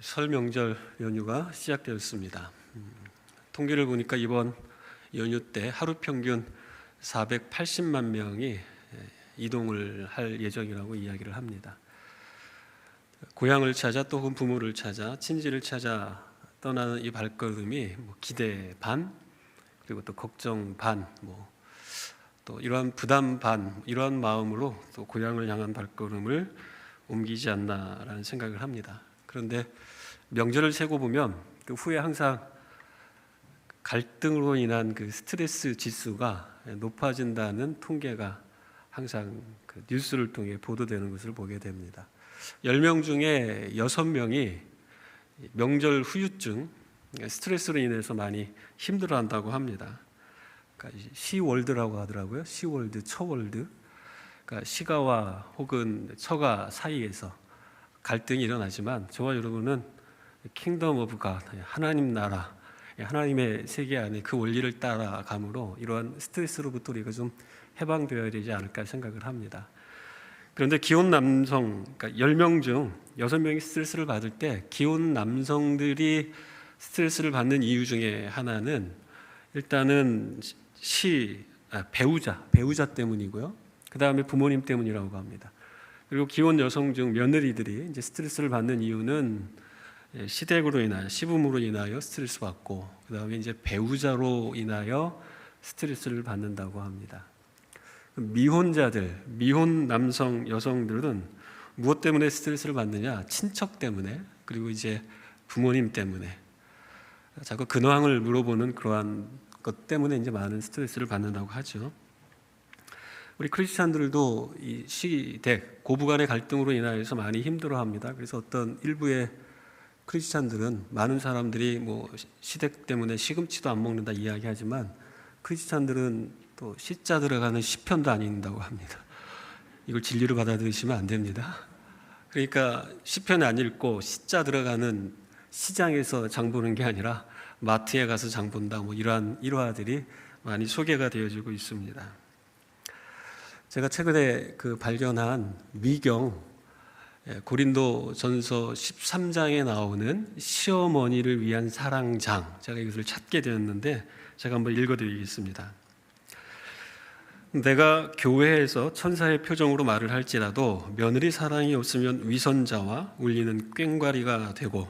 설 명절 연휴가 시작되었습니다. 통계를 보니까 이번 연휴 때 하루 평균 480만 명이 이동을 할 예정이라고 이야기를 합니다. 고향을 찾아 또 혹은 부모를 찾아 친지를 찾아 떠나는 이 발걸음이 기대 반, 그리고 또 걱정 반, 또 이러한 부담 반, 이러한 마음으로 또 고향을 향한 발걸음을 옮기지 않나라는 생각을 합니다. 그런데 명절을 세고 보면 그 후에 항상 갈등으로 인한 그 스트레스 지수가 높아진다는 통계가 항상 그 뉴스를 통해 보도되는 것을 보게 됩니다. 10명 중에 6명이 명절 후유증, 스트레스로 인해서 많이 힘들어한다고 합니다. 그러니까 시월드라고 하더라고요. 시월드, 처월드. 그러니까 시가와 혹은 처가 사이에서 갈등이 일어나지만 저와 여러분은 킹덤 오브 갓, 하나님 나라, 하나님의 세계 안에 그 원리를 따라감으로 이러한 스트레스로부터 우리가 좀 해방되어야 되지 않을까 생각을 합니다. 그런데 기혼 남성, 그러니까 10명 중 6명이 스트레스를 받을 때 기혼 남성들이 스트레스를 받는 이유 중에 하나는 일단은 배우자 때문이고요. 그 다음에 부모님 때문이라고 합니다. 그리고 기혼 여성 중 며느리들이 이제 스트레스를 받는 이유는 시댁으로 인하여, 시부모로 인하여 스트레스 받고, 그 다음에 이제 배우자로 인하여 스트레스를 받는다고 합니다. 미혼자들, 미혼 남성, 여성들은 무엇 때문에 스트레스를 받느냐? 친척 때문에, 그리고 이제 부모님 때문에 자꾸 근황을 물어보는 그러한 것 때문에 이제 많은 스트레스를 받는다고 하죠. 우리 크리스찬들도 이 시댁, 고부간의 갈등으로 인하여서 많이 힘들어합니다. 그래서 어떤 일부의 크리스찬들은 많은 사람들이 시댁 때문에 시금치도 안 먹는다 이야기하지만 크리스찬들은 또 시자 들어가는 시편도 안 읽는다고 합니다. 이걸 진리로 받아들이시면 안 됩니다. 그러니까 시편 안 읽고 시자 들어가는 시장에서 장 보는 게 아니라 마트에 가서 장 본다, 이러한 일화들이 많이 소개가 되어지고 있습니다. 제가 최근에 발견한 미경 고린도전서 13장에 나오는 시어머니를 위한 사랑장, 제가 이것을 찾게 되었는데 제가 한번 읽어드리겠습니다. 내가 교회에서 천사의 표정으로 말을 할지라도 며느리 사랑이 없으면 위선자와 울리는 꽹과리가 되고,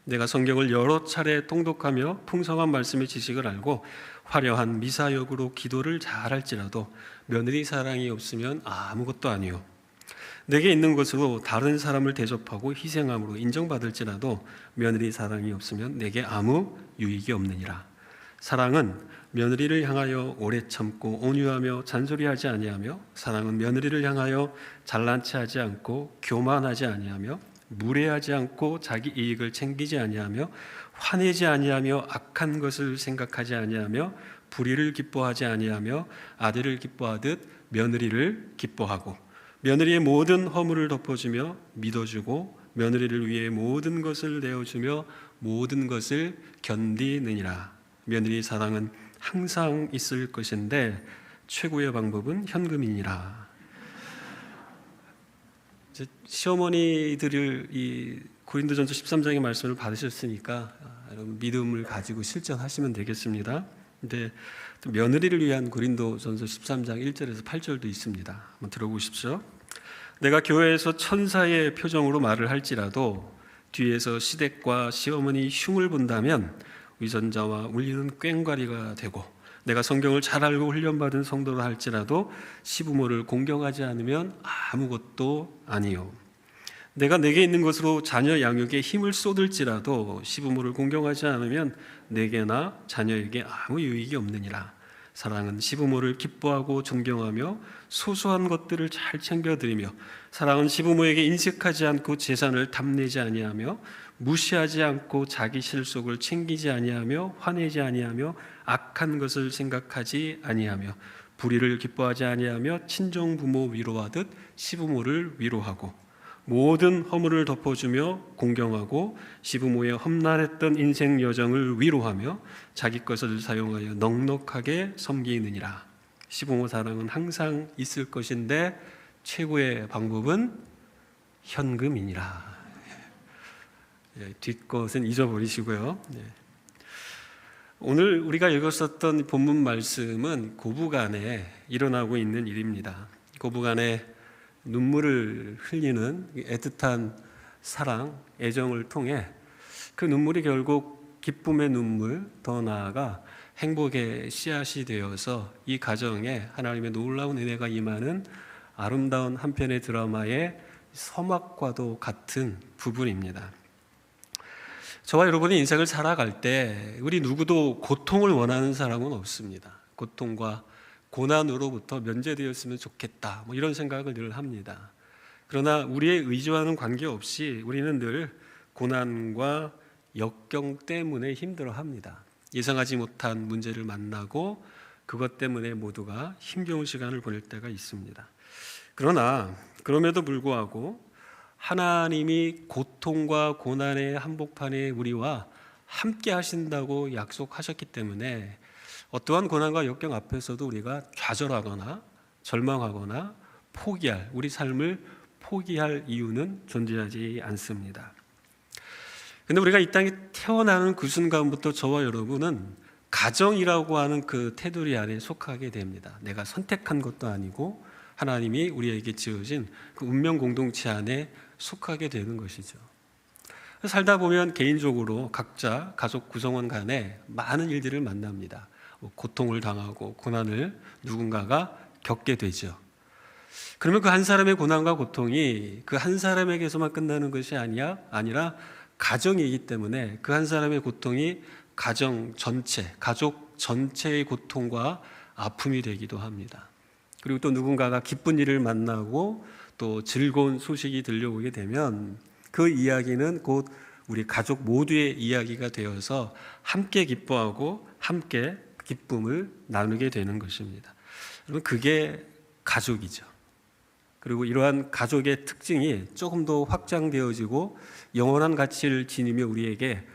내가 성경을 여러 차례 통독하며 풍성한 말씀의 지식을 알고 화려한 미사역으로 기도를 잘할지라도 며느리 사랑이 없으면 아무것도 아니요, 내게 있는 것으로 다른 사람을 대접하고 희생함으로 인정받을지라도 며느리 사랑이 없으면 내게 아무 유익이 없느니라. 사랑은 며느리를 향하여 오래 참고 온유하며 잔소리하지 아니하며, 사랑은 며느리를 향하여 잘난 체하지 않고 교만하지 아니하며, 무례하지 않고 자기 이익을 챙기지 아니하며, 화내지 아니하며 악한 것을 생각하지 아니하며, 불의를 기뻐하지 아니하며 아들을 기뻐하듯 며느리를 기뻐하고, 며느리의 모든 허물을 덮어주며 믿어주고 며느리를 위해 모든 것을 내어주며 모든 것을 견디느니라. 며느리 사랑은 항상 있을 것인데 최고의 방법은 현금이니라. 시어머니들을 이 고린도전서 13장의 말씀을 받으셨으니까 여러분 믿음을 가지고 실천하시면 되겠습니다. 근데 또 며느리를 위한 고린도전서 13장 1절에서 8절도 있습니다. 한번 들어보십시오. 내가 교회에서 천사의 표정으로 말을 할지라도 뒤에서 시댁과 시어머니 흉을 본다면 위선자와 울리는 꽹과리가 되고, 내가 성경을 잘 알고 훈련받은 성도로 할지라도 시부모를 공경하지 않으면 아무것도 아니요, 내가 내게 있는 것으로 자녀 양육에 힘을 쏟을지라도 시부모를 공경하지 않으면 내게나 자녀에게 아무 유익이 없느니라. 사랑은 시부모를 기뻐하고 존경하며 소소한 것들을 잘 챙겨드리며, 사랑은 시부모에게 인색하지 않고 재산을 탐내지 아니하며, 무시하지 않고 자기 실속을 챙기지 아니하며, 화내지 아니하며 악한 것을 생각하지 아니하며, 불의를 기뻐하지 아니하며 친정 부모 위로하듯 시부모를 위로하고, 모든 허물을 덮어주며 공경하고 시부모의 험난했던 인생 여정을 위로하며 자기 것을 사용하여 넉넉하게 섬기느니라. 시부모 사랑은 항상 있을 것인데 최고의 방법은 현금이니라. 뒷것은 잊어버리시고요. 오늘 우리가 읽었었던 본문 말씀은 고부간에 일어나고 있는 일입니다. 고부간에 눈물을 흘리는 애틋한 사랑, 애정을 통해 그 눈물이 결국 기쁨의 눈물, 더 나아가 행복의 씨앗이 되어서 이 가정에 하나님의 놀라운 은혜가 임하는 아름다운 한 편의 드라마의 서막과도 같은 부분입니다. 저와 여러분이 인생을 살아갈 때 우리 누구도 고통을 원하는 사람은 없습니다. 고통과 고난으로부터 면제되었으면 좋겠다, 이런 생각을 늘 합니다. 그러나 우리의 의지와는 관계없이 우리는 늘 고난과 역경 때문에 힘들어합니다. 예상하지 못한 문제를 만나고 그것 때문에 모두가 힘겨운 시간을 보낼 때가 있습니다. 그러나 그럼에도 불구하고 하나님이 고통과 고난의 한복판에 우리와 함께 하신다고 약속하셨기 때문에 어떠한 고난과 역경 앞에서도 우리가 좌절하거나 절망하거나 포기할, 우리 삶을 포기할 이유는 존재하지 않습니다. 그런데 우리가 이 땅에 태어나는 그 순간부터 저와 여러분은 가정이라고 하는 그 테두리 안에 속하게 됩니다. 내가 선택한 것도 아니고 하나님이 우리에게 지어진 그 운명 공동체 안에 속하게 되는 것이죠. 살다 보면 개인적으로 각자 가족 구성원 간에 많은 일들을 만납니다. 고통을 당하고 고난을 누군가가 겪게 되죠. 그러면 그 한 사람의 고난과 고통이 그 한 사람에게서만 끝나는 것이 아니라 가정이기 때문에 그 한 사람의 고통이 가정 전체, 가족 전체의 고통과 아픔이 되기도 합니다. 그리고 또 누군가가 기쁜 일을 만나고 또 즐거운 소식이 들려오게 되면 그 이야기는 곧 우리 가족 모두의 이야기가 되어서 함께 기뻐하고 함께 기쁨을 나누게 되는 것입니다. 여러분, 그게 가족이죠. 그리고 이러한 가족의 특징이 조금 더 확장되어지고 영원한 가치를 지니며 우리에게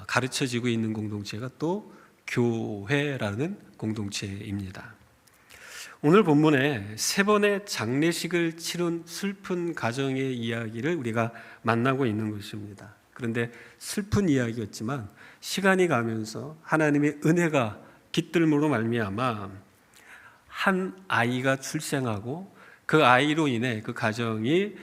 가르쳐지고 있는 공동체가 또 교회라는 공동체입니다. 오늘 본문에 세 번의 장례식을 치른 슬픈 가정의 이야기를 우리가 만나고 있는 것입니다. 그런데 슬픈 이야기였지만 시간이 가면서 하나님의 은혜가 깃들므로 말미암아 한 아이가 출생하고 그 아이로 인해 그 가정이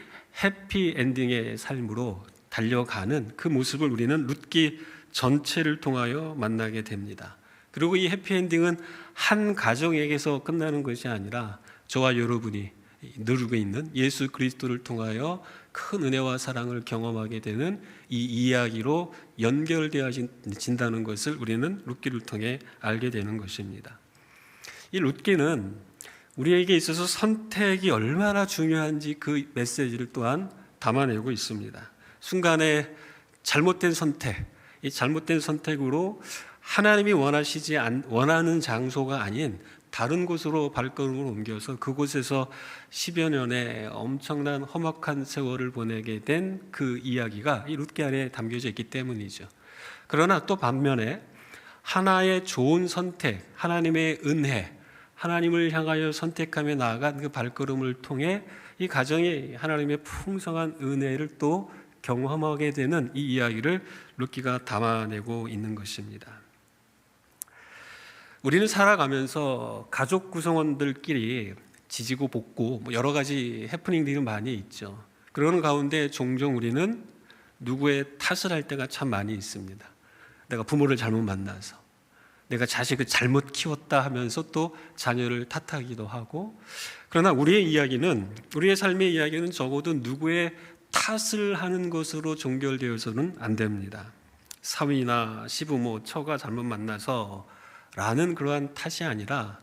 해피엔딩의 삶으로 달려가는 그 모습을 우리는 룻기 전체를 통하여 만나게 됩니다. 그리고 이 해피엔딩은 한 가정에게서 끝나는 것이 아니라 저와 여러분이 누리고 있는 예수 그리스도를 통하여 큰 은혜와 사랑을 경험하게 되는 이 이야기로 연결되어진다는 것을 우리는 룻기를 통해 알게 되는 것입니다. 이 룻기는 우리에게 있어서 선택이 얼마나 중요한지 그 메시지를 또한 담아내고 있습니다. 순간에 잘못된 선택, 이 잘못된 선택으로 하나님이 원하는 장소가 아닌 다른 곳으로 발걸음을 옮겨서 그곳에서 10여 년의 엄청난 험악한 세월을 보내게 된 그 이야기가 이 룻기 안에 담겨져 있기 때문이죠. 그러나 또 반면에 하나의 좋은 선택, 하나님의 은혜, 하나님을 향하여 선택하며 나아간 그 발걸음을 통해 이 가정이 하나님의 풍성한 은혜를 또 경험하게 되는 이 이야기를 룻기가 담아내고 있는 것입니다. 우리는 살아가면서 가족 구성원들끼리 지지고 볶고 여러 가지 해프닝들이 많이 있죠. 그러는 가운데 종종 우리는 누구의 탓을 할 때가 참 많이 있습니다. 내가 부모를 잘못 만나서, 내가 자식을 잘못 키웠다 하면서 또 자녀를 탓하기도 하고, 그러나 우리의 이야기는, 우리의 삶의 이야기는 적어도 누구의 탓을 하는 것으로 종결되어서는 안 됩니다. 사위나 시부모, 처가 잘못 만나서 라는 그러한 탓이 아니라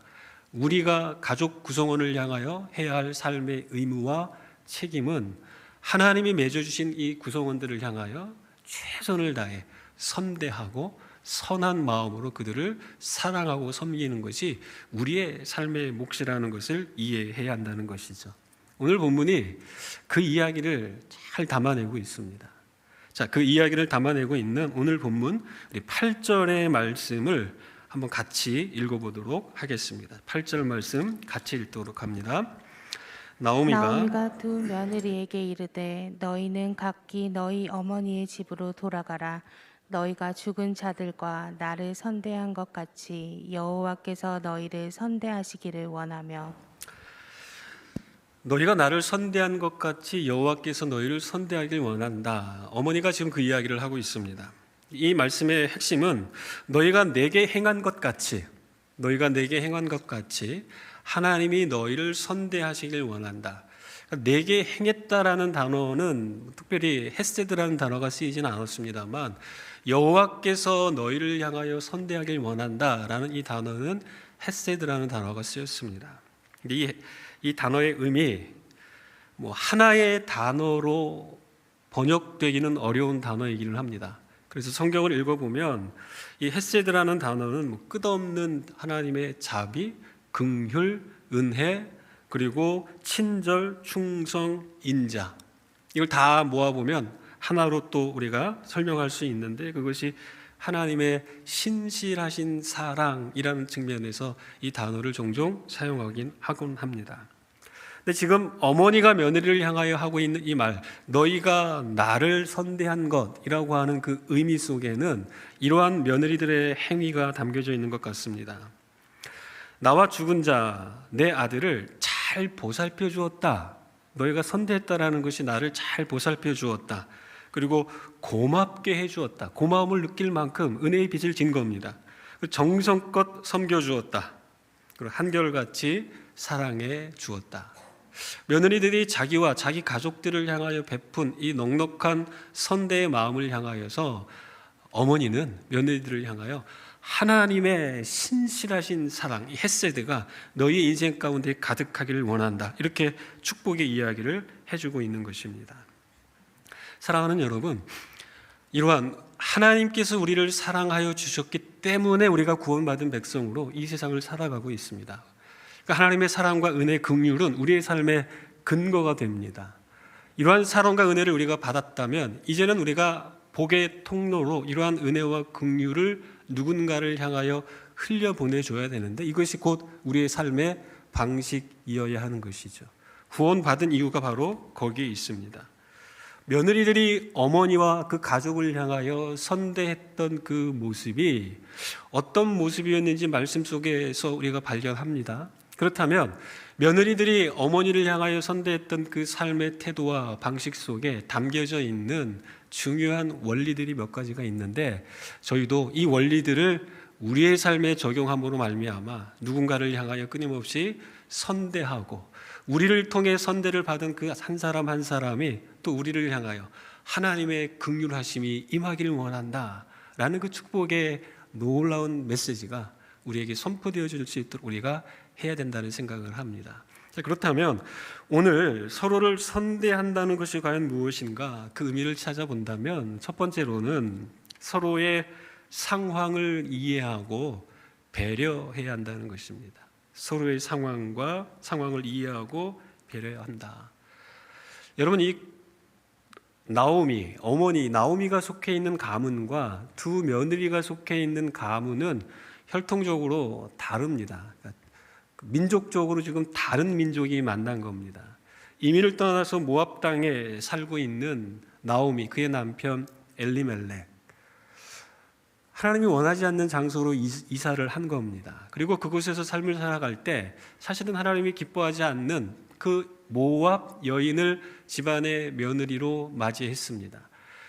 우리가 가족 구성원을 향하여 해야 할 삶의 의무와 책임은 하나님이 맺어주신 이 구성원들을 향하여 최선을 다해 선대하고 선한 마음으로 그들을 사랑하고 섬기는 것이 우리의 삶의 몫이라는 것을 이해해야 한다는 것이죠. 오늘 본문이 그 이야기를 잘 담아내고 있습니다. 자, 그 이야기를 담아내고 있는 오늘 본문 우리 8절의 말씀을 한번 같이 읽어보도록 하겠습니다. 8절 말씀 같이 읽도록 합니다. 나오미가 두 며느리에게 이르되 너희는 각기 너희 어머니의 집으로 돌아가라. 너희가 죽은 자들과 나를 선대한 것 같이 여호와께서 너희를 선대하시기를 원하며 너희가 나를 선대한 것 같이 여호와께서 너희를 선대하길 원한다. 어머니가 지금 그 이야기를 하고 있습니다. 이 말씀의 핵심은 너희가 내게 행한 것 같이 하나님이 너희를 선대하시길 원한다. 내게 행했다라는 단어는 특별히 헤세드라는 단어가 쓰이지는 않았습니다만 여호와께서 너희를 향하여 선대하길 원한다라는 이 단어는 헤세드라는 단어가 쓰였습니다. 이 단어의 의미, 하나의 단어로 번역되기는 어려운 단어이기는 합니다. 그래서 성경을 읽어보면 이 헤세드라는 단어는 끝없는 하나님의 자비, 긍휼, 은혜, 그리고 친절, 충성, 인자, 이걸 다 모아보면 하나로 또 우리가 설명할 수 있는데 그것이 하나님의 신실하신 사랑이라는 측면에서 이 단어를 종종 사용하긴 하곤 합니다. 근데 지금 어머니가 며느리를 향하여 하고 있는 이 말, 너희가 나를 선대한 것이라고 하는 그 의미 속에는 이러한 며느리들의 행위가 담겨져 있는 것 같습니다. 나와 죽은 자, 내 아들을 잘 보살펴 주었다. 너희가 선대했다라는 것이 나를 잘 보살펴 주었다. 그리고 고맙게 해 주었다. 고마움을 느낄 만큼 은혜의 빚을 진 겁니다. 정성껏 섬겨 주었다. 그리고 한결같이 사랑해 주었다. 며느리들이 자기와 자기 가족들을 향하여 베푼 이 넉넉한 선대의 마음을 향하여서 어머니는 며느리들을 향하여 하나님의 신실하신 사랑, 이 헤세드가 너희 인생 가운데 가득하기를 원한다. 이렇게 축복의 이야기를 해주고 있는 것입니다. 사랑하는 여러분, 이러한 하나님께서 우리를 사랑하여 주셨기 때문에 우리가 구원받은 백성으로 이 세상을 살아가고 있습니다. 그러니까 하나님의 사랑과 은혜, 긍휼은 우리의 삶의 근거가 됩니다. 이러한 사랑과 은혜를 우리가 받았다면 이제는 우리가 복의 통로로 이러한 은혜와 긍휼을 누군가를 향하여 흘려보내줘야 되는데 이것이 곧 우리의 삶의 방식이어야 하는 것이죠. 구원받은 이유가 바로 거기에 있습니다. 며느리들이 어머니와 그 가족을 향하여 선대했던 그 모습이 어떤 모습이었는지 말씀 속에서 우리가 발견합니다. 그렇다면 며느리들이 어머니를 향하여 선대했던 그 삶의 태도와 방식 속에 담겨져 있는 중요한 원리들이 몇 가지가 있는데 저희도 이 원리들을 우리의 삶에 적용함으로 말미암아 누군가를 향하여 끊임없이 선대하고 우리를 통해 선대를 받은 그 한 사람 한 사람이 또 우리를 향하여 하나님의 긍휼하심이 임하기를 원한다라는 그 축복의 놀라운 메시지가 우리에게 선포되어질 수 있도록 우리가 해야 된다는 생각을 합니다. 그렇다면 오늘 서로를 선대한다는 것이 과연 무엇인가 그 의미를 찾아본다면 첫 번째로는 서로의 상황을 이해하고 배려해야 한다는 것입니다. 서로의 상황을 이해하고 배려해야 한다. 여러분, 이 나오미가 속해 있는 가문과 두 며느리가 속해 있는 가문은 혈통적으로 다릅니다. 그러니까 민족적으로 지금 다른 민족이 만난 겁니다. 이민을 떠나서 모압 땅에 살고 있는 나오미, 그의 남편 엘리멜렉, 하나님이 원하지 않는 장소로 이사를 한 겁니다. 그리고 그곳에서 삶을 살아갈 때 사실은 하나님이 기뻐하지 않는 그 모압 여인을 집안의 며느리로 맞이했습니다.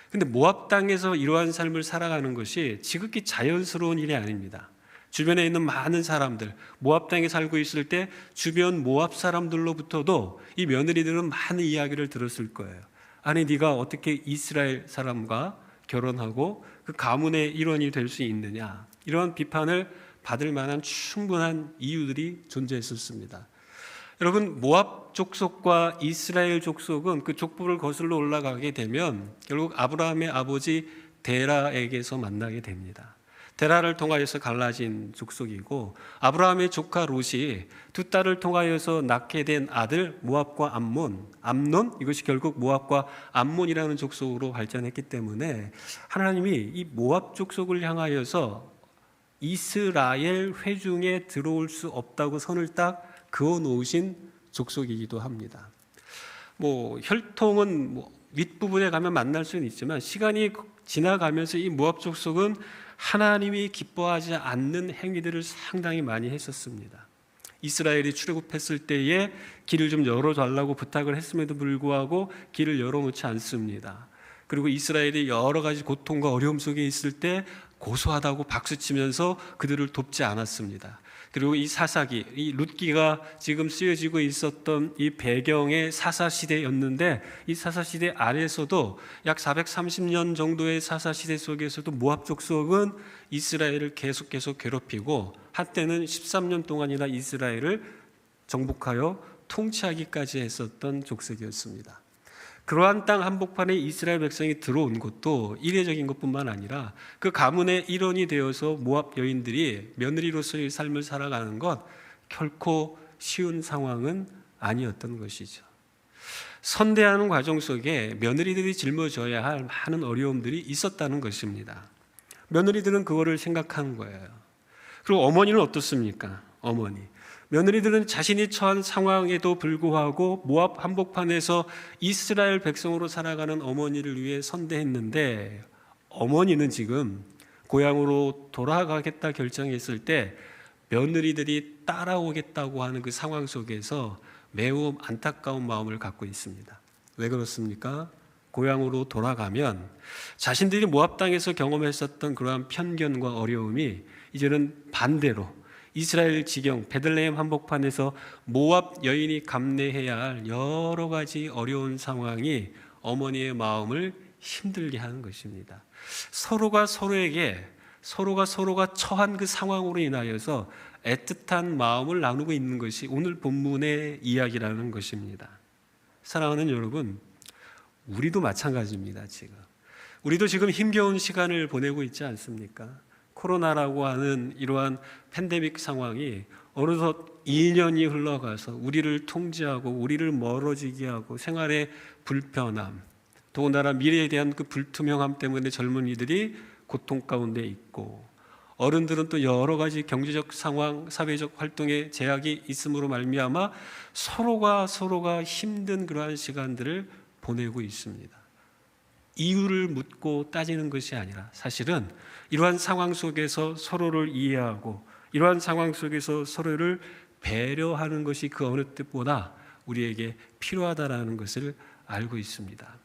그런데 모압 땅에서 이러한 삶을 살아가는 것이 지극히 자연스러운 일이 아닙니다. 주변에 있는 많은 사람들, 모압 땅에 살고 있을 때 주변 모압 사람들로부터도 이 며느리들은 많은 이야기를 들었을 거예요. 아니, 네가 어떻게 이스라엘 사람과 결혼하고 그 가문의 일원이 될 수 있느냐, 이런 비판을 받을 만한 충분한 이유들이 존재했었습니다. 여러분, 모압 족속과 이스라엘 족속은 그 족보를 거슬러 올라가게 되면 결국 아브라함의 아버지 데라에게서 만나게 됩니다. 데라를 통하여서 갈라진 족속이고 아브라함의 조카 롯이 두 딸을 통하여서 낳게 된 아들 모압과 암논, 이것이 결국 모압과 암몬이라는 족속으로 발전했기 때문에 하나님이 이 모압 족속을 향하여서 이스라엘 회중에 들어올 수 없다고 선을 딱 그어 놓으신 족속이기도 합니다. 혈통은 윗부분에 가면 만날 수는 있지만 시간이 지나가면서 이 모압 족속은 하나님이 기뻐하지 않는 행위들을 상당히 많이 했었습니다. 이스라엘이 출애굽했을 때에 길을 좀 열어달라고 부탁을 했음에도 불구하고 길을 열어놓지 않습니다. 그리고 이스라엘이 여러 가지 고통과 어려움 속에 있을 때 고소하다고 박수치면서 그들을 돕지 않았습니다. 그리고 이 사사기, 이 룻기가 지금 쓰여지고 있었던 이 배경의 사사시대였는데 이 사사시대 아래에서도 약 430년 정도의 사사시대 속에서도 모압 족속은 이스라엘을 계속 괴롭히고 한때는 13년 동안이나 이스라엘을 정복하여 통치하기까지 했었던 족속이었습니다. 그러한 땅 한복판에 이스라엘 백성이 들어온 것도 이례적인 것뿐만 아니라 그 가문의 일원이 되어서 모압 여인들이 며느리로서의 삶을 살아가는 것 결코 쉬운 상황은 아니었던 것이죠. 선대하는 과정 속에 며느리들이 짊어져야 할 많은 어려움들이 있었다는 것입니다. 며느리들은 그거를 생각하는 거예요. 그리고 어머니는 어떻습니까? 며느리들은 자신이 처한 상황에도 불구하고 모압 한복판에서 이스라엘 백성으로 살아가는 어머니를 위해 선대했는데 어머니는 지금 고향으로 돌아가겠다 결정했을 때 며느리들이 따라오겠다고 하는 그 상황 속에서 매우 안타까운 마음을 갖고 있습니다. 왜 그렇습니까? 고향으로 돌아가면 자신들이 모압 땅에서 경험했었던 그러한 편견과 어려움이 이제는 반대로 이스라엘 지경 베들레헴 한복판에서 모압 여인이 감내해야 할 여러 가지 어려운 상황이 어머니의 마음을 힘들게 하는 것입니다. 서로가 처한 그 상황으로 인하여서 애틋한 마음을 나누고 있는 것이 오늘 본문의 이야기라는 것입니다. 사랑하는 여러분, 우리도 마찬가지입니다. 우리도 지금 힘겨운 시간을 보내고 있지 않습니까? 코로나라고 하는 이러한 팬데믹 상황이 어느덧 2년이 흘러가서 우리를 통제하고 우리를 멀어지게 하고 생활의 불편함, 더군다나 미래에 대한 그 불투명함 때문에 젊은이들이 고통 가운데 있고 어른들은 또 여러 가지 경제적 상황, 사회적 활동에 제약이 있음으로 말미암아 서로가 힘든 그러한 시간들을 보내고 있습니다. 이유를 묻고 따지는 것이 아니라 사실은 이러한 상황 속에서 서로를 이해하고 이러한 상황 속에서 서로를 배려하는 것이 그 어느 때보다 우리에게 필요하다라는 것을 알고 있습니다.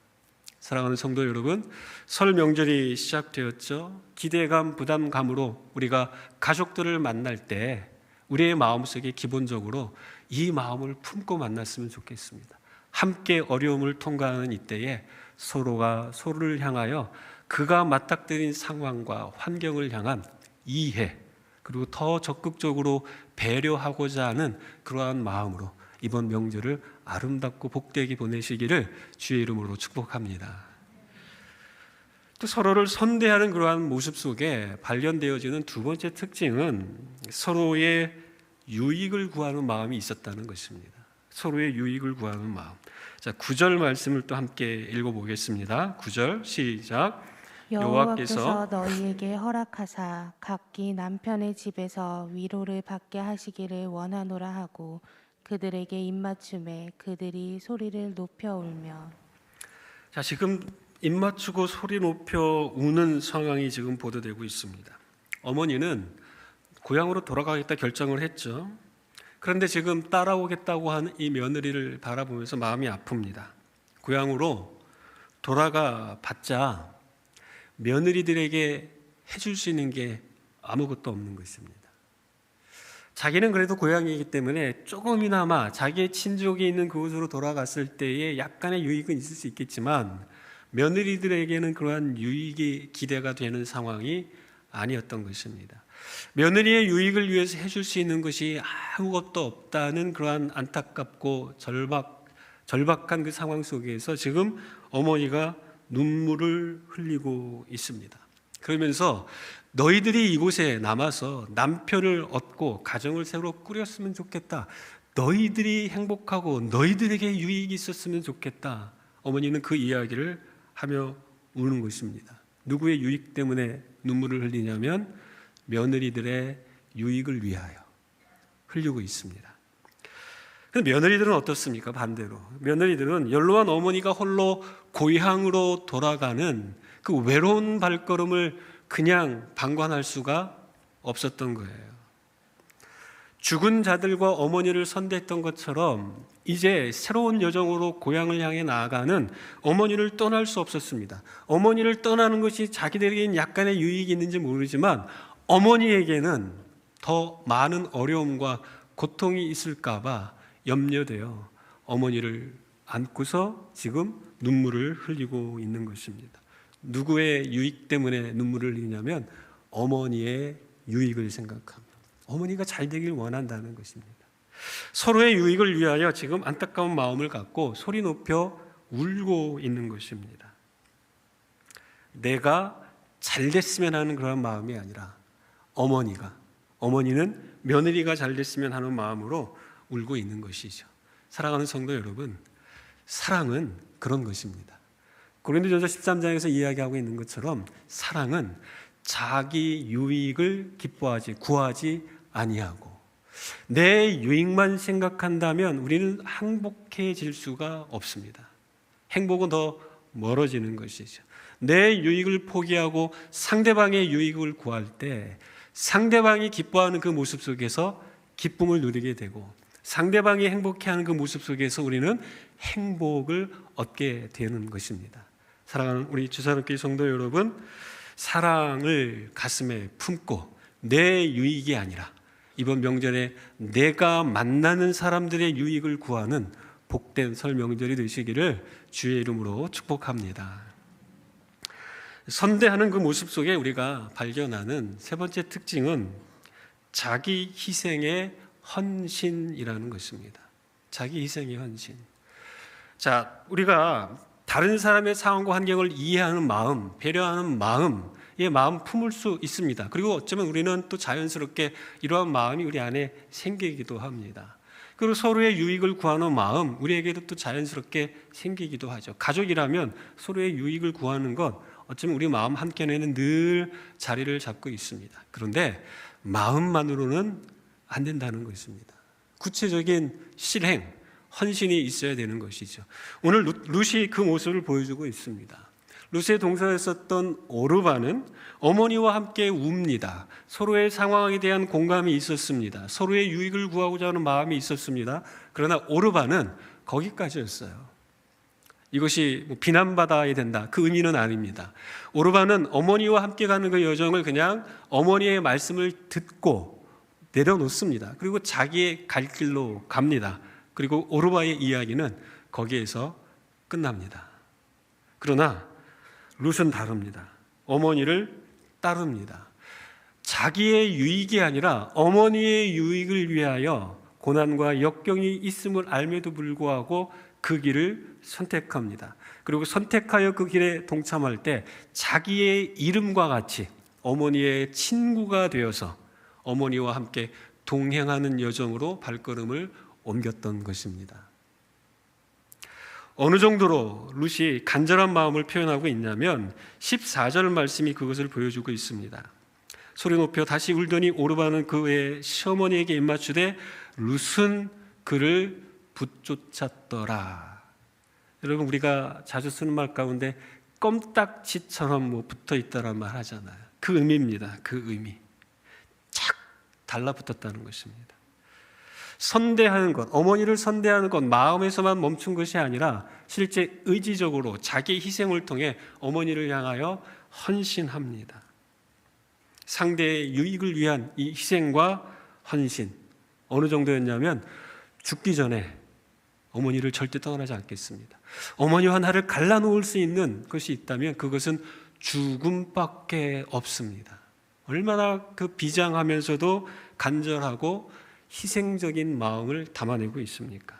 사랑하는 성도 여러분, 설 명절이 시작되었죠. 기대감, 부담감으로 우리가 가족들을 만날 때 우리의 마음속에 기본적으로 이 마음을 품고 만났으면 좋겠습니다. 함께 어려움을 통과하는 이때에 서로가 서로를 향하여 그가 맞닥뜨린 상황과 환경을 향한 이해, 그리고 더 적극적으로 배려하고자 하는 그러한 마음으로 이번 명절을 아름답고 복되게 보내시기를 주의 이름으로 축복합니다. 또 서로를 선대하는 그러한 모습 속에 발견되어지는 두 번째 특징은 서로의 유익을 구하는 마음이 있었다는 것입니다. 서로의 유익을 구하는 마음. 자, 9절 말씀을 또 함께 읽어보겠습니다. 9절 시작. 여호와께서 너희에게 허락하사 각기 남편의 집에서 위로를 받게 하시기를 원하노라 하고 그들에게 입맞춤에 그들이 소리를 높여 울며. 자, 지금 입맞추고 소리 높여 우는 상황이 지금 보도되고 있습니다. 어머니는 고향으로 돌아가겠다 결정을 했죠. 그런데 지금 따라오겠다고 하는 이 며느리를 바라보면서 마음이 아픕니다. 고향으로 돌아가 봤자 며느리들에게 해줄 수 있는 게 아무것도 없는 것입니다. 자기는 그래도 고향이기 때문에 조금이나마 자기의 친족이 있는 그곳으로 돌아갔을 때에 약간의 유익은 있을 수 있겠지만 며느리들에게는 그러한 유익이 기대가 되는 상황이 아니었던 것입니다. 며느리의 유익을 위해서 해줄 수 있는 것이 아무것도 없다는 그러한 안타깝고 절박한 그 상황 속에서 지금 어머니가 눈물을 흘리고 있습니다. 그러면서 너희들이 이곳에 남아서 남편을 얻고 가정을 새로 꾸렸으면 좋겠다. 너희들이 행복하고 너희들에게 유익이 있었으면 좋겠다. 어머니는 그 이야기를 하며 우는 것입니다. 누구의 유익 때문에 눈물을 흘리냐면 며느리들의 유익을 위하여 흘리고 있습니다. 근데 며느리들은 어떻습니까? 반대로 며느리들은 연로한 어머니가 홀로 고향으로 돌아가는 그 외로운 발걸음을 그냥 방관할 수가 없었던 거예요. 죽은 자들과 어머니를 선대했던 것처럼 이제 새로운 여정으로 고향을 향해 나아가는 어머니를 떠날 수 없었습니다. 어머니를 떠나는 것이 자기들에게는 약간의 유익이 있는지 모르지만 어머니에게는 더 많은 어려움과 고통이 있을까 봐 염려되어 어머니를 안고서 지금 눈물을 흘리고 있는 것입니다. 누구의 유익 때문에 눈물을 흘리냐면 어머니의 유익을 생각합니다. 어머니가 잘 되길 원한다는 것입니다. 서로의 유익을 위하여 지금 안타까운 마음을 갖고 소리 높여 울고 있는 것입니다. 내가 잘 됐으면 하는 그런 마음이 아니라 어머니는 며느리가 잘 됐으면 하는 마음으로 울고 있는 것이죠. 사랑하는 성도 여러분, 사랑은 그런 것입니다. 고린도전서 13장에서 이야기하고 있는 것처럼 사랑은 자기 유익을 구하지 아니하고 내 유익만 생각한다면 우리는 행복해질 수가 없습니다. 행복은 더 멀어지는 것이죠. 내 유익을 포기하고 상대방의 유익을 구할 때 상대방이 기뻐하는 그 모습 속에서 기쁨을 누리게 되고 상대방이 행복해하는 그 모습 속에서 우리는 행복을 얻게 되는 것입니다. 사랑하는 우리 주사랑교회 성도 여러분, 사랑을 가슴에 품고 내 유익이 아니라 이번 명절에 내가 만나는 사람들의 유익을 구하는 복된 설 명절이 되시기를 주의 이름으로 축복합니다. 선대하는 그 모습 속에 우리가 발견하는 세 번째 특징은 자기 희생의 헌신이라는 것입니다. 자기 희생의 헌신. 자, 우리가 다른 사람의 상황과 환경을 이해하는 마음, 배려하는 마음의 마음 품을 수 있습니다. 그리고 어쩌면 우리는 또 자연스럽게 이러한 마음이 우리 안에 생기기도 합니다. 그리고 서로의 유익을 구하는 마음, 우리에게도 또 자연스럽게 생기기도 하죠. 가족이라면 서로의 유익을 구하는 것, 어쩌면 우리 마음 한켠에는 늘 자리를 잡고 있습니다. 그런데 마음만으로는 안 된다는 것입니다. 구체적인 실행, 헌신이 있어야 되는 것이죠. 오늘 룻이 그 모습을 보여주고 있습니다. 룻의 동서였었던 오르바는 어머니와 함께 웁니다. 서로의 상황에 대한 공감이 있었습니다. 서로의 유익을 구하고자 하는 마음이 있었습니다. 그러나 오르바는 거기까지였어요. 이것이 비난받아야 된다, 그 의미는 아닙니다. 오르바는 어머니와 함께 가는 그 여정을 그냥 어머니의 말씀을 듣고 내려놓습니다. 그리고 자기의 갈 길로 갑니다. 그리고 오르바의 이야기는 거기에서 끝납니다. 그러나 룻은 다릅니다. 어머니를 따릅니다. 자기의 유익이 아니라 어머니의 유익을 위하여 고난과 역경이 있음을 알면도 불구하고 그 길을 선택합니다. 그리고 선택하여 그 길에 동참할 때 자기의 이름과 같이 어머니의 친구가 되어서 어머니와 함께 동행하는 여정으로 발걸음을 옮겼던 것입니다. 어느 정도로 룻이 간절한 마음을 표현하고 있냐면 14절 말씀이 그것을 보여주고 있습니다. 소리 높여 다시 울더니 오르바는 그의 시어머니에게 입맞추되 룻은 그를 붙쫓았더라. 여러분, 우리가 자주 쓰는 말 가운데 껌딱지처럼 붙어 있다란 말 하잖아요. 그 의미입니다. 그 의미. 착 달라붙었다는 것입니다. 선대하는 것, 어머니를 선대하는 것, 마음에서만 멈춘 것이 아니라 실제 의지적으로 자기 희생을 통해 어머니를 향하여 헌신합니다. 상대의 유익을 위한 이 희생과 헌신, 어느 정도였냐면 죽기 전에 어머니를 절대 떠나지 않겠습니다. 어머니와 나를 갈라놓을 수 있는 것이 있다면 그것은 죽음밖에 없습니다. 얼마나 그 비장하면서도 간절하고 희생적인 마음을 담아내고 있습니까?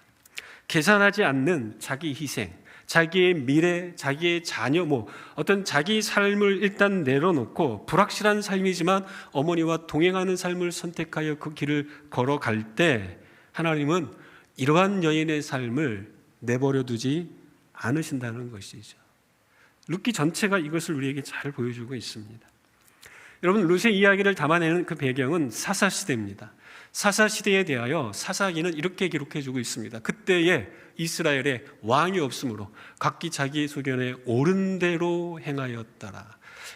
계산하지 않는 자기 희생, 자기의 미래, 자기의 자녀, 어떤 자기 삶을 일단 내려놓고 불확실한 삶이지만 어머니와 동행하는 삶을 선택하여 그 길을 걸어갈 때 하나님은 이러한 여인의 삶을 내버려 두지 않으신다는 것이죠. 룻기 전체가 이것을 우리에게 잘 보여주고 있습니다. 여러분, 룻의 이야기를 담아내는 그 배경은 사사시대입니다. 사사 시대에 대하여 사사기는 이렇게 기록해 주고 있습니다. 그때에 이스라엘에 왕이 없으므로 각기 자기 소견에 옳은 대로 행하였더라.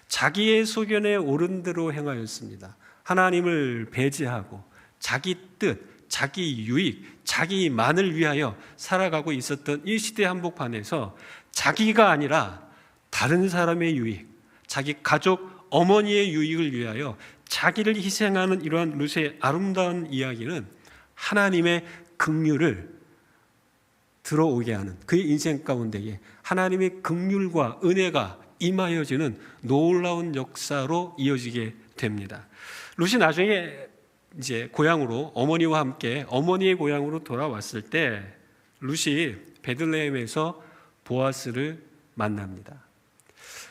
자기의 소견에 옳은 대로 행하였습니다. 하나님을 배제하고 자기 뜻, 자기 유익, 자기만을 위하여 살아가고 있었던 이 시대 한복판에서 자기가 아니라 다른 사람의 유익, 자기 가족, 어머니의 유익을 위하여 자기를 희생하는 이러한 룻의 아름다운 이야기는 하나님의 긍휼을 들어오게 하는 그의 인생 가운데에 하나님의 긍휼과 은혜가 임하여지는 놀라운 역사로 이어지게 됩니다. 룻이 나중에 이제 고향으로 어머니와 함께 어머니의 고향으로 돌아왔을 때 룻이 베들레헴에서 보아스를 만납니다.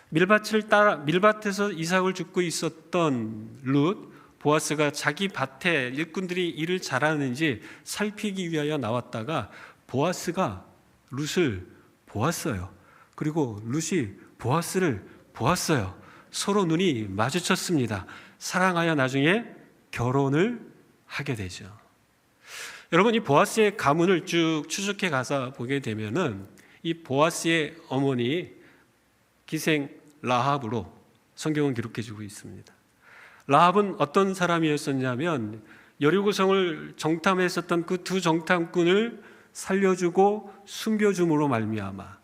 밀밭에서 이삭을 줍고 있었던 룻, 보아스가 자기 밭에 일꾼들이 일을 잘하는지 살피기 위하여 나왔다가 보아스가 룻을 보았어요. 그리고 룻이 보아스를 보았어요. 서로 눈이 마주쳤습니다. 사랑하여 나중에 결혼을 하게 되죠. 여러분, 이 보아스의 가문을 쭉 추적해 가서 보게 되면은 이 보아스의 어머니 기생 라합으로 성경은 기록해 주고 있습니다. 라합은 어떤 사람이었었냐면 여리고성을 정탐했었던 그 두 정탐꾼을 살려주고 숨겨줌으로 말미암아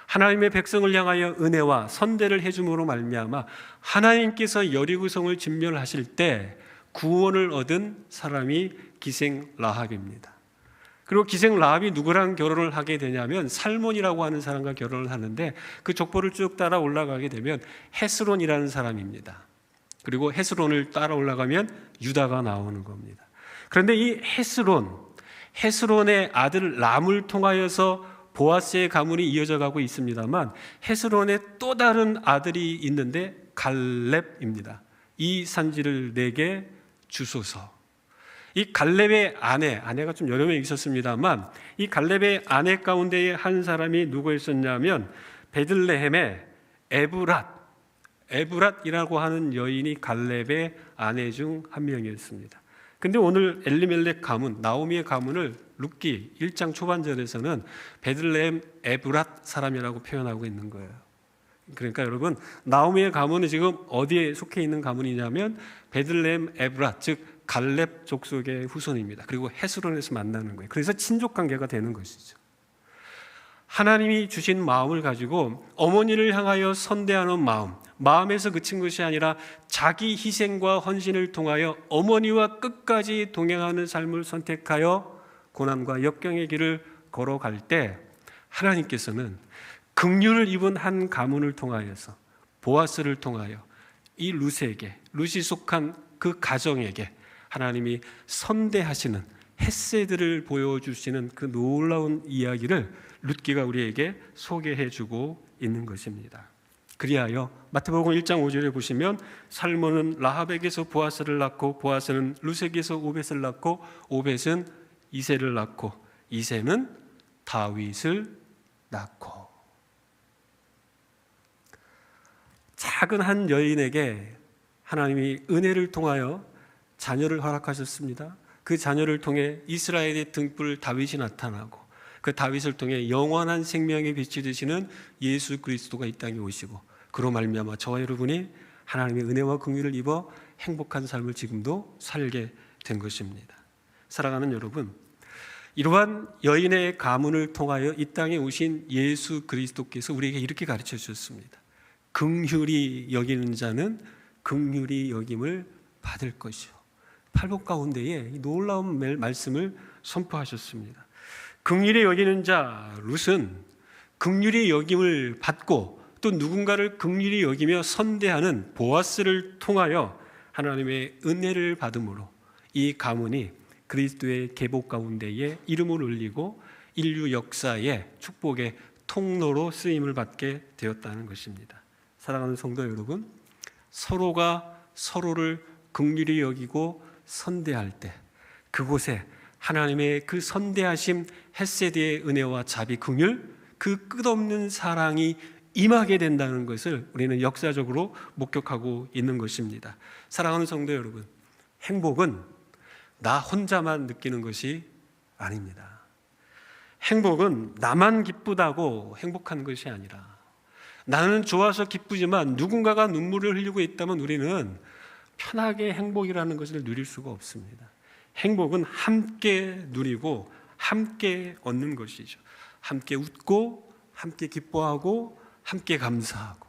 하나님의 백성을 향하여 은혜와 선대를 해줌으로 말미암아 하나님께서 여리고성을 진멸하실 때 구원을 얻은 사람이 기생 라합입니다. 그리고 기생 라합이 누구랑 결혼을 하게 되냐면 살몬이라고 하는 사람과 결혼을 하는데 그 족보를 쭉 따라 올라가게 되면 헤스론이라는 사람입니다. 그리고 헤스론을 따라 올라가면 유다가 나오는 겁니다. 그런데 이 헤스론의 아들 람을 통하여서 보아스의 가문이 이어져 가고 있습니다만 헤스론의 또 다른 아들이 있는데 갈렙입니다. 이 산지를 내게 주소서. 이 갈렙의 아내가 좀 여러 명 있었습니다만 이 갈렙의 아내 가운데에 한 사람이 누구였었냐면 베들레헴의 에브랏이라고 하는 여인이 갈렙의 아내 중 한 명이었습니다. 근데 오늘 엘리멜렉 가문, 나오미의 가문을 룻기 1장 초반절에서는 베들레헴 에브랏 사람이라고 표현하고 있는 거예요. 그러니까 여러분, 나오미의 가문은 지금 어디에 속해 있는 가문이냐면 베들레헴 에브랏, 즉 갈렙 족속의 후손입니다. 그리고 헤스론에서 만나는 거예요. 그래서 친족 관계가 되는 것이죠. 하나님이 주신 마음을 가지고 어머니를 향하여 선대하는 마음에서 그친 것이 아니라 자기 희생과 헌신을 통하여 어머니와 끝까지 동행하는 삶을 선택하여 고난과 역경의 길을 걸어갈 때 하나님께서는 긍휼을 입은 한 가문을 통하여서 보아스를 통하여 이 룻이 속한 그 가정에게 하나님이 선대하시는 헷세들을 보여주시는 그 놀라운 이야기를 룻기가 우리에게 소개해주고 있는 것입니다. 그리하여 마태복음 1장 5절에 보시면 살몬은 라합에게서 보아스를 낳고 보아스는 룻에게서 오벳을 낳고 오벳은 이새를 낳고 이새는 다윗을 낳고. 작은 한 여인에게 하나님이 은혜를 통하여 자녀를 허락하셨습니다. 그 자녀를 통해 이스라엘의 등불 다윗이 나타나고 그 다윗을 통해 영원한 생명의 빛이 되시는 예수 그리스도가 이 땅에 오시고 그로 말미암아 저와 여러분이 하나님의 은혜와 긍휼을 입어 행복한 삶을 지금도 살게 된 것입니다. 사랑하는 여러분, 이러한 여인의 가문을 통하여 이 땅에 오신 예수 그리스도께서 우리에게 이렇게 가르쳐 주셨습니다. 긍휼히 여기는 자는 긍휼히 여김을 받을 것이요. 팔복 가운데에 이 놀라운 말씀을 선포하셨습니다. 긍휼히 여기는 자 룻은 긍휼히 여김을 받고 또 누군가를 긍휼히 여기며 선대하는 보아스를 통하여 하나님의 은혜를 받음으로 이 가문이 그리스도의 계복 가운데에 이름을 올리고 인류 역사의 축복의 통로로 쓰임을 받게 되었다는 것입니다. 사랑하는 성도 여러분, 서로가 서로를 긍휼히 여기고 선대할 때 그곳에 하나님의 그 선대하심 헷세드의 은혜와 자비 긍휼 그 끝없는 사랑이 임하게 된다는 것을 우리는 역사적으로 목격하고 있는 것입니다. 사랑하는 성도 여러분, 행복은 나 혼자만 느끼는 것이 아닙니다. 행복은 나만 기쁘다고 행복한 것이 아니라 나는 좋아서 기쁘지만 누군가가 눈물을 흘리고 있다면 우리는 편하게 행복이라는 것을 누릴 수가 없습니다. 행복은 함께 누리고 함께 얻는 것이죠. 함께 웃고 함께 기뻐하고 함께 감사하고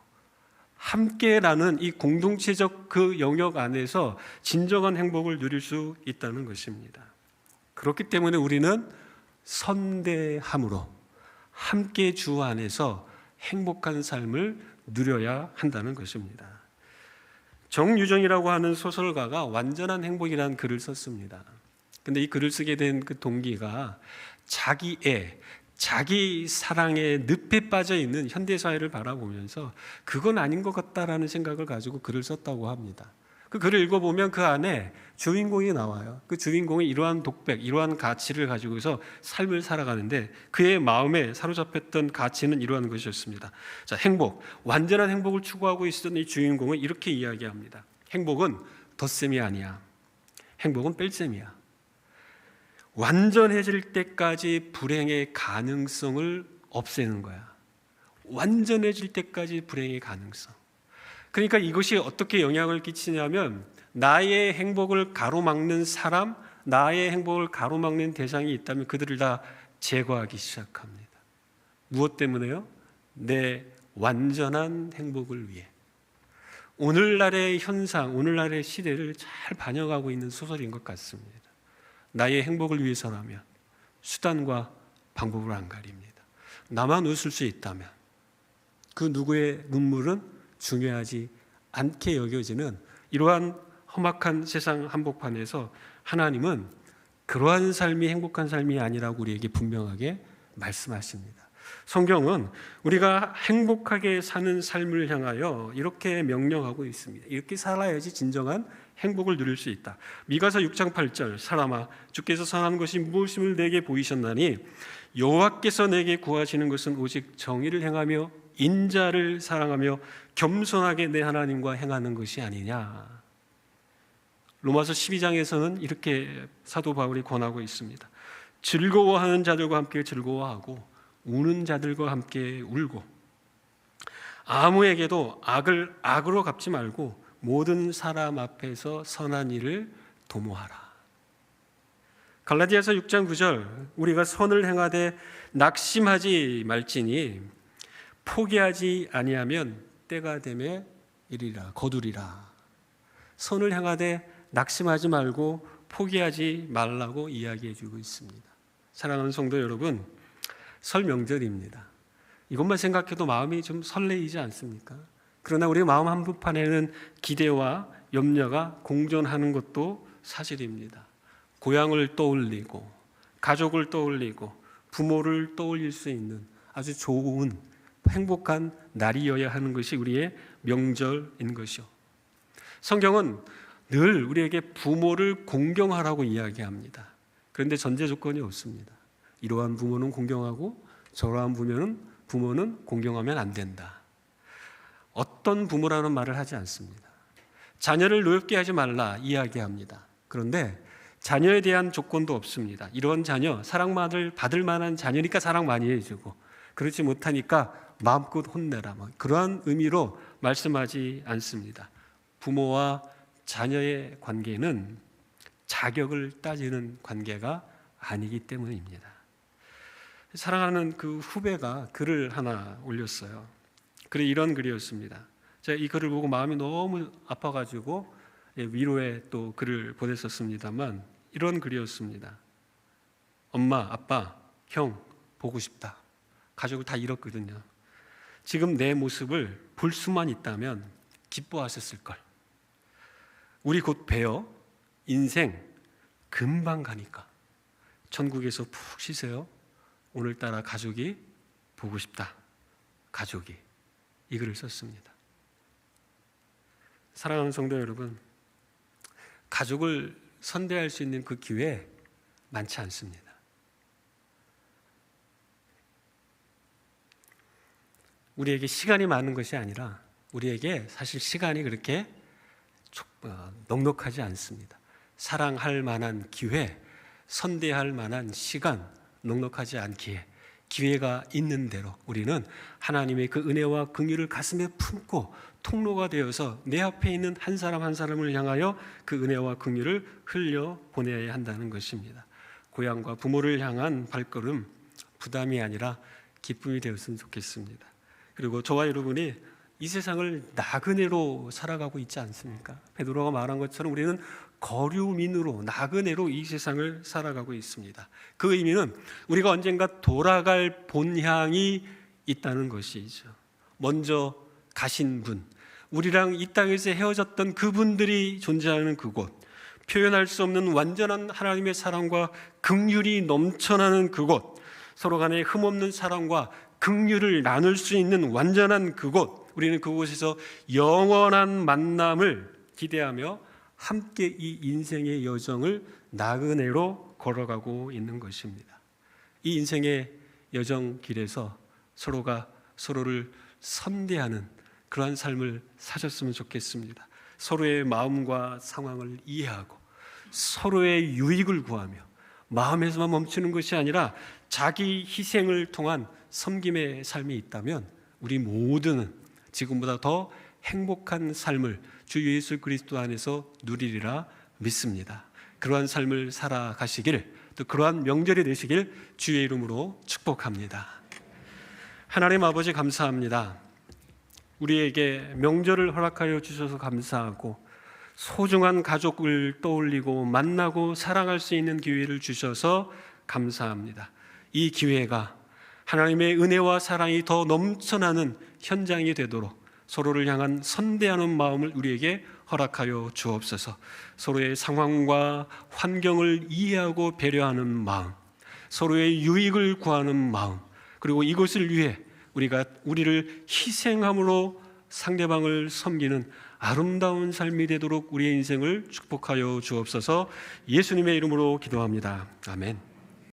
함께라는 이 공동체적 그 영역 안에서 진정한 행복을 누릴 수 있다는 것입니다. 그렇기 때문에 우리는 선대함으로 함께 주 안에서 행복한 삶을 누려야 한다는 것입니다. 정유정이라고 하는 소설가가 완전한 행복이라는 글을 썼습니다. 근데 이 글을 쓰게 된 그 동기가 자기의 자기 사랑의 늪에 빠져 있는 현대사회를 바라보면서 그건 아닌 것 같다라는 생각을 가지고 글을 썼다고 합니다. 그 글을 읽어보면 그 안에 주인공이 나와요. 그 주인공이 이러한 독백, 이러한 가치를 가지고서 삶을 살아가는데 그의 마음에 사로잡혔던 가치는 이러한 것이었습니다. 자, 행복, 완전한 행복을 추구하고 있었던 이 주인공은 이렇게 이야기합니다. 행복은 덧셈이 아니야. 행복은 뺄셈이야. 완전해질 때까지 불행의 가능성을 없애는 거야. 완전해질 때까지 불행의 가능성. 그러니까 이것이 어떻게 영향을 끼치냐면 나의 행복을 가로막는 사람, 나의 행복을 가로막는 대상이 있다면 그들을 다 제거하기 시작합니다. 무엇 때문에요? 내 완전한 행복을 위해. 오늘날의 현상, 오늘날의 시대를 잘 반영하고 있는 소설인 것 같습니다. 나의 행복을 위해서라면 수단과 방법을 안 가립니다. 나만 웃을 수 있다면 그 누구의 눈물은 중요하지 않게 여겨지는 이러한 험악한 세상 한복판에서 하나님은 그러한 삶이 행복한 삶이 아니라고 우리에게 분명하게 말씀하십니다. 성경은 우리가 행복하게 사는 삶을 향하여 이렇게 명령하고 있습니다. 이렇게 살아야지 진정한 행복을 누릴 수 있다. 미가서 6장 8절 사람아 주께서 선한 것이 무엇임을 내게 보이셨나니 여호와께서 내게 구하시는 것은 오직 정의를 행하며 인자를 사랑하며 겸손하게 내 하나님과 행하는 것이 아니냐. 로마서 12장에서는 이렇게 사도 바울이 권하고 있습니다. 즐거워하는 자들과 함께 즐거워하고 우는 자들과 함께 울고 아무에게도 악을 악으로 갚지 말고 모든 사람 앞에서 선한 일을 도모하라. 갈라디아서 6장 9절 우리가 선을 행하되 낙심하지 말지니 포기하지 아니하면 때가 되매 이리라 거두리라. 선을 행하되 낙심하지 말고 포기하지 말라고 이야기해 주고 있습니다. 사랑하는 성도 여러분, 설 명절입니다. 이것만 생각해도 마음이 좀 설레이지 않습니까? 그러나 우리 마음 한복판에는 기대와 염려가 공존하는 것도 사실입니다. 고향을 떠올리고 가족을 떠올리고 부모를 떠올릴 수 있는 아주 좋은 행복한 날이어야 하는 것이 우리의 명절인 것이요. 성경은 늘 우리에게 부모를 공경하라고 이야기합니다. 그런데 전제 조건이 없습니다. 이러한 부모는 공경하고 저러한 부모는 공경하면 안 된다. 어떤 부모라는 말을 하지 않습니다. 자녀를 노엽게 하지 말라 이야기합니다. 그런데 자녀에 대한 조건도 없습니다. 이런 자녀, 사랑만을 받을 만한 자녀니까 사랑 많이 해주고 그렇지 못하니까 마음껏 혼내라. 그러한 의미로 말씀하지 않습니다. 부모와 자녀의 관계는 자격을 따지는 관계가 아니기 때문입니다. 사랑하는 그 후배가 글을 하나 올렸어요. 글이 이런 글이었습니다. 제가 이 글을 보고 마음이 너무 아파가지고 위로의 또 글을 보냈었습니다만 이런 글이었습니다. 엄마, 아빠, 형 보고 싶다. 가족을 다 잃었거든요. 지금 내 모습을 볼 수만 있다면 기뻐하셨을 걸. 우리 곧 봬요. 인생 금방 가니까 천국에서 푹 쉬세요. 오늘따라 가족이 보고 싶다. 가족이 이 글을 썼습니다. 사랑하는 성도 여러분, 가족을 선대할 수 있는 그 기회 많지 않습니다. 우리에게 시간이 많은 것이 아니라 우리에게 사실 시간이 그렇게 넉넉하지 않습니다. 사랑할 만한 기회, 선대할 만한 시간 넉넉하지 않기에 기회가 있는 대로 우리는 하나님의 그 은혜와 긍휼을 가슴에 품고 통로가 되어서 내 앞에 있는 한 사람 한 사람을 향하여 그 은혜와 긍휼을 흘려 보내야 한다는 것입니다. 고향과 부모를 향한 발걸음 부담이 아니라 기쁨이 되었으면 좋겠습니다. 그리고 저와 여러분이 이 세상을 나그네로 살아가고 있지 않습니까? 베드로가 말한 것처럼 우리는 거류민으로 나그네로 이 세상을 살아가고 있습니다. 그 의미는 우리가 언젠가 돌아갈 본향이 있다는 것이죠. 먼저 가신 분, 우리랑 이 땅에서 헤어졌던 그분들이 존재하는 그곳, 표현할 수 없는 완전한 하나님의 사랑과 긍휼이 넘쳐나는 그곳, 서로 간에 흠없는 사랑과 긍휼을 나눌 수 있는 완전한 그곳, 우리는 그곳에서 영원한 만남을 기대하며 함께 이 인생의 여정을 나그네로 걸어가고 있는 것입니다. 이 인생의 여정 길에서 서로가 서로를 선대하는 그러한 삶을 사셨으면 좋겠습니다. 서로의 마음과 상황을 이해하고 서로의 유익을 구하며 마음에서만 멈추는 것이 아니라 자기 희생을 통한 섬김의 삶이 있다면 우리 모두는 지금보다 더 행복한 삶을 주 예수 그리스도 안에서 누리리라 믿습니다. 그러한 삶을 살아가시길, 또 그러한 명절이 되시길 주의 이름으로 축복합니다. 하나님 아버지 감사합니다. 우리에게 명절을 허락하여 주셔서 감사하고 소중한 가족을 떠올리고 만나고 사랑할 수 있는 기회를 주셔서 감사합니다. 이 기회가 하나님의 은혜와 사랑이 더 넘쳐나는 현장이 되도록 서로를 향한 선대하는 마음을 우리에게 허락하여 주옵소서. 서로의 상황과 환경을 이해하고 배려하는 마음, 서로의 유익을 구하는 마음, 그리고 이것을 위해 우리를 희생함으로 상대방을 섬기는 아름다운 삶이 되도록 우리의 인생을 축복하여 주옵소서. 예수님의 이름으로 기도합니다. 아멘.